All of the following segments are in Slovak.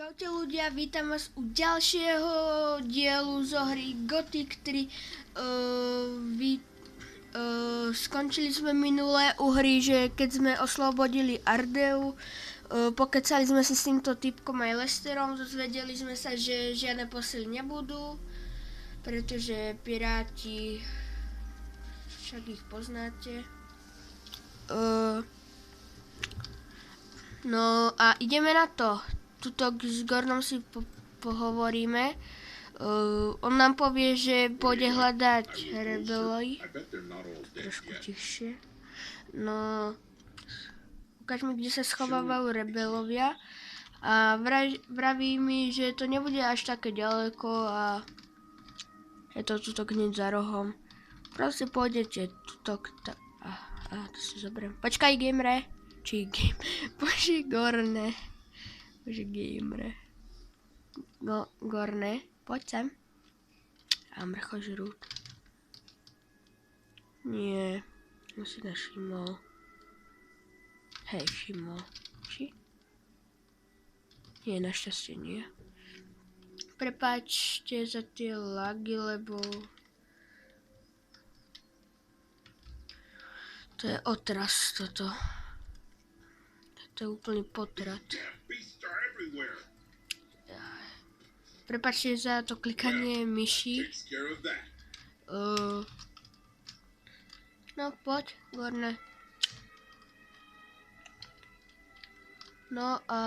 Čaute ľudia, vítam vás u ďalšieho dielu zo hry Gothic 3. Skončili sme minulé u hry, že keď sme oslobodili Ardeu, pokecali sme si s týmto typkom aj Lesterom, dozvedeli sme sa, že žiadne posily nebudú, pretože piráti, však ich poznáte. No a ideme na to. Tuto s Gornom si pohovoríme. On nám povie, že pôjde hľadať rebelov. Trošku tichšie. No, ukáž mi, kde sa schovávajú rebelovia. A vraví mi, že to nebude až také ďaleko a je to tuto hneď za rohom. Proste pôjdete tuto. To si zoberiem. Počkaj, gamere. Bože, Gorne. Bože, gamere. Gorne, poď sem. A mrchožrút. Nie, on si našimol. Hej, všimol. Či? Nie, našťastie nie. Prepáčte za tie lagy, lebo to je otras toto. To je úplný potrat. Prepáčte za to klikanie myši. No poď, Gorne. No a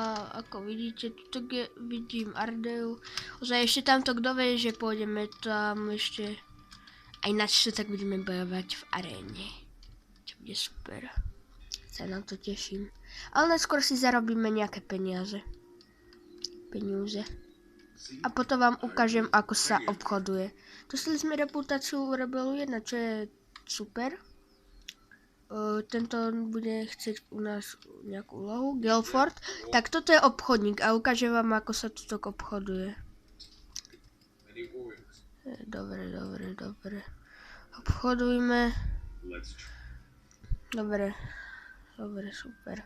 ako vidíte, tu vidím Ardeu. Ozaj ešte tamto, kto vie, že pôjdeme tam ešte. Aj načo tak budeme bojovať v aréne. Čo bude super. Sa nám to teším. Ale neskôr si zarobíme nejaké peniaze. A potom vám ukážem, ako sa obchoduje. Dostali sme reputáciu u Rebelu 1, čo je super. Tento bude chcieť u nás nejakú úlohu. Gelford. Tak toto je obchodník a ukážem vám, ako sa tuto obchoduje. Dobre. Obchodujme. Dobre, super.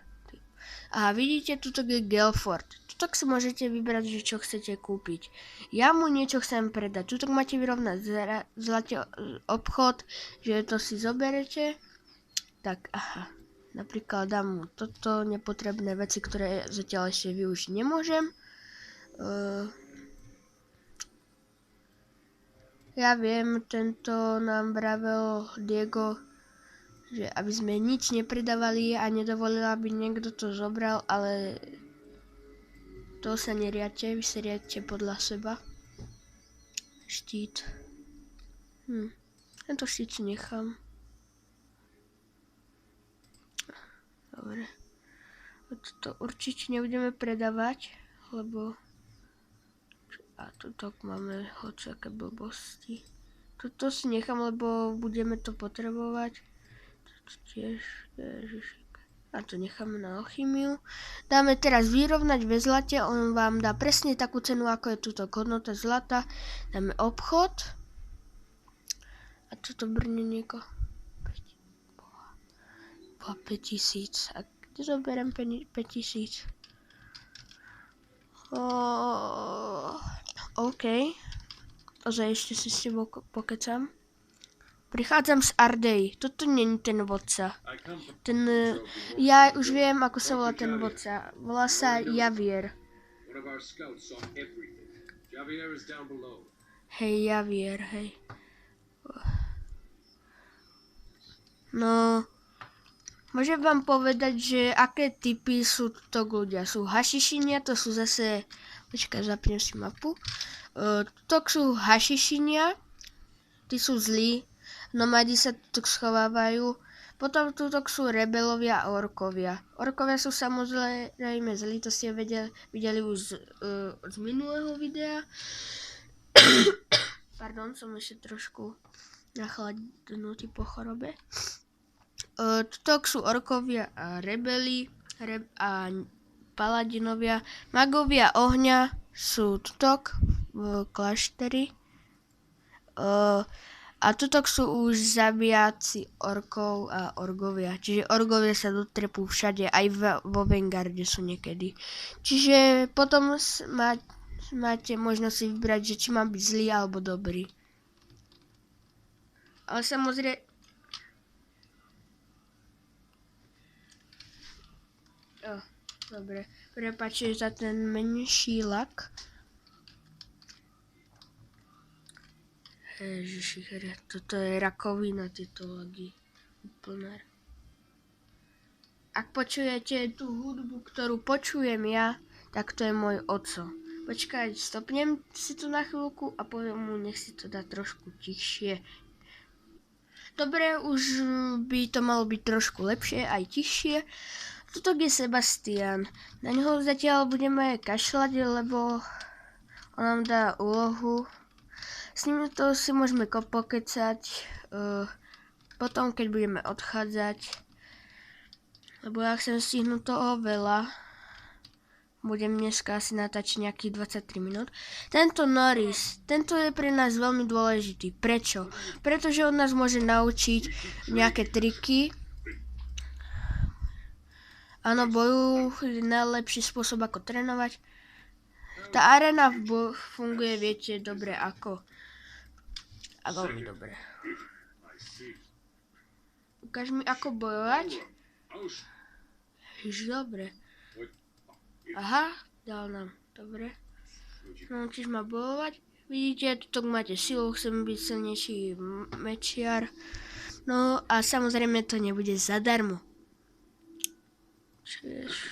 A vidíte, tuto je Gelford. Tuto si môžete vybrať, že čo chcete kúpiť. Ja mu niečo chcem predať. Tuto máte vyrovnať zlaté obchod, že to si zoberete. Tak, aha. Napríklad dám mu toto nepotrebné veci, ktoré zatiaľ ešte využiť nemôžem. Ja viem, tento nám vravel Diego, že aby sme nič nepredávali a nedovolili, aby niekto to zobral, ale to sa neriadte, vy sa riadte podľa seba. Štít. Tento štít si nechám. Dobre. Toto určite nebudeme predávať, lebo a tuto máme hociaké blbosti. Toto si nechám, lebo budeme to potrebovať. Tiež, ježišik. A to necháme na alchymiu. Dáme teraz vyrovnať ve zlate, on vám dá presne takú cenu, ako je túto hodnota zlata. Dáme obchod. A toto brne nieko. 5000. A kde zoberiem 5000? OK. Ozaj ešte si s tebou pokecam. Prichádzam z Ardei. Toto nie je ten vodca. Ja už viem, ako sa volá ten vodca. Volá sa Javier. Hej, Javier, hej. No, môžem vám povedať, že aké typy sú to ľudia. Sú hašišinia, to sú zase. Počkaj, zapnem si mapu. To sú hašišinia. Tí sú zlí. Nomadi sa tu schovávajú. Potom tuto sú rebelovia a orkovia. Orkovia sú samozrejme zlí, to ste videli už z minulého videa. Pardon, som ešte trošku nachladnutý po chorobe. Tuto sú orkovia a rebeli a paladinovia. Magovia ohňa sú tuto v klášteri. A tuto sú už zabijáci orkov a orgovia. Čiže orgovia sa dotrepú všade, aj vo Vanguarde sú niekedy. Čiže potom máte možnosť si vybrať, že či má byť zlý alebo dobrý. Ale samozrejme... Dobre, prepáčte za ten menší lak. Ježiši, toto je rakovina, tieto lagy. Úplná. Ak počujete tú hudbu, ktorú počujem ja, tak to je môj oco. Počkaj, stopnem si to na chvíľku a poviem mu, nech si to dá trošku tichšie. Dobre, už by to malo byť trošku lepšie, aj tichšie. Tuto je Sebastian. Na neho zatiaľ budeme kašľať, lebo on nám dá úlohu. S ním to si môžeme pokecať potom, keď budeme odchádzať. Lebo ja chcem stihnúť toho veľa. Budem dneska asi natáčiť nejakých 23 minút. Tento Norris, tento je pre nás veľmi dôležitý. Prečo? Pretože on nás môže naučiť nejaké triky. Áno, boju je najlepší spôsob ako trénovať. Tá arena funguje, viete, dobre ako. A veľmi dobre. Ukáž mi, ako bojovať. Dobre. Aha, dal nám. Dobre. Naučíš ma bojovať. Vidíte, tuto máte silu, chcem byť silnejší mečiar. No a samozrejme to nebude zadarmo.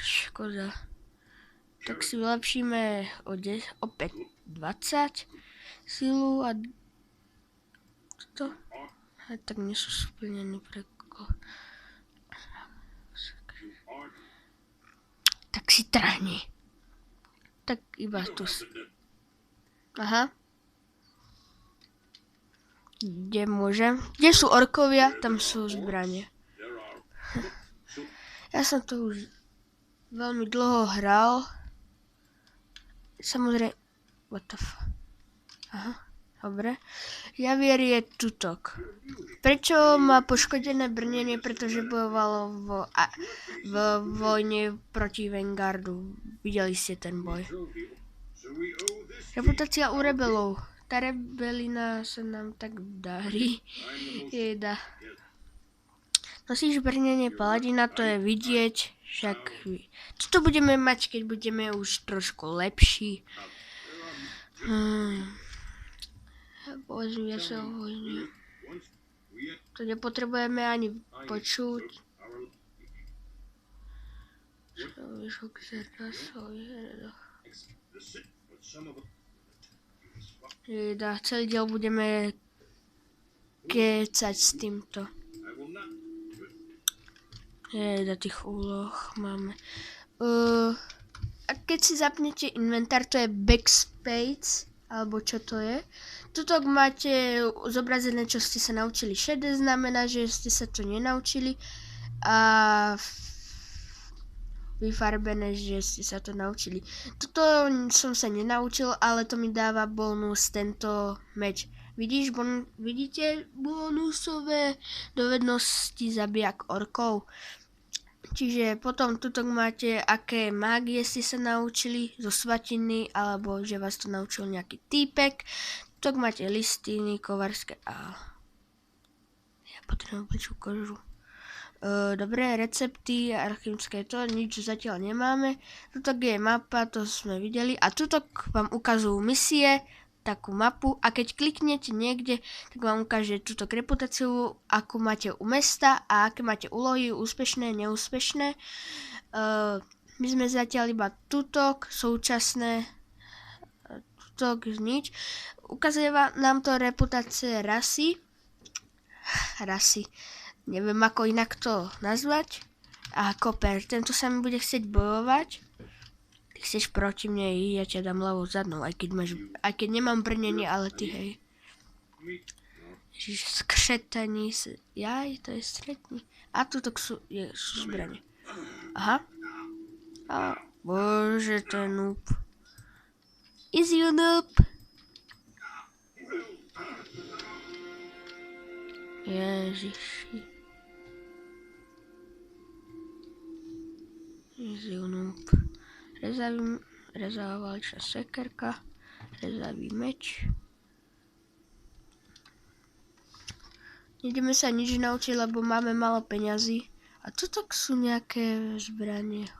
Škoda. Tak si vylepšíme opäť 20 silu a toto. A tak nie sú splnení preko. Tak si trhni. Tak iba tu. Aha. Kde môžem? Kde sú orkovia? Tam sú zbranie. Ja som to už veľmi dlho hral. Samozrejme... What the fuck? Aha, dobre. Javier je tutok. Prečo má poškodené brnenie? Pretože bojovalo v vojne proti Vanguardu. Videli ste ten boj. Reputácia u rebelov. Tá rebelina sa nám tak darí. Jeda. Nosíš brnenie paladina, to je vidieť, však čo to budeme mať, keď budeme už trošku lepší. Povedzme sa o vojne. To nepotrebujeme ani počuť. Človešok zrna svojho. Jeda, celý diel budeme kecať s týmto. Do tých úloh máme. A keď si zapnete inventár, to je backspace, alebo čo to je. Tuto máte zobrazené, čo ste sa naučili. Šedé znamená, že ste sa to nenaučili. A vyfarbené, že ste sa to naučili. Toto som sa nenaučil, ale to mi dáva bonus tento meč. Vidíte bonusové dovednosti zabijak orkov. Čiže potom tuto máte, aké mágie ste sa naučili zo svatiny, alebo že vás to naučil nejaký týpek. Tuto máte listiny, kovárske a... Ja potrebujem bližšiu kožu. Dobre, recepty, archívske, to nič zatiaľ nemáme. Tuto je mapa, to sme videli. A tuto vám ukazujú misie, takú mapu, a keď kliknete niekde, tak vám ukáže túto reputáciu, akú máte u mesta a aké máte úlohy, úspešné, neúspešné. My sme zatiaľ iba tutok, súčasné, tutok, nič. Ukazuje nám to reputácie rasy, neviem ako inak to nazvať, a koper, tento sa mi bude chcieť bojovať. Ty chceš proti mne, ja ťa dám ľavou zadnou, aj keď nemám brnenie, ale ty hej. Ježiš, skřetaní sa, jaj, to je stretní. A tuto sú zbranie. Aha. A bože, to je noob. Is you noob? Ježiši. Noob. Rezavá válečná sekerka. Rezavý meč. Nejdeme sa nič naučiť, lebo máme málo peňazí. A tu tak sú nejaké zbranie.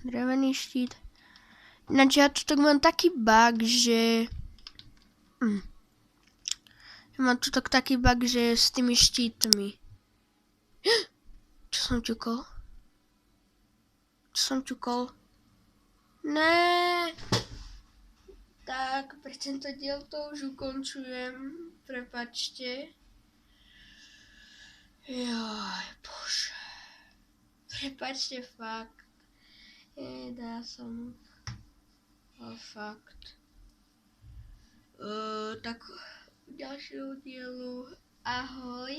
Drevený štít. Ináč ja tu tak mám taký bug, že... Ja mám tu tak taký bug, že s tými štítmi. Čo som ťukol? Né. Tak, pre tento diel to už ukončujem. Prepačte. Joj, bože. Prepačte, fakt. Dá som. Fakt. Tak ďalšieho dielu. Ahoj.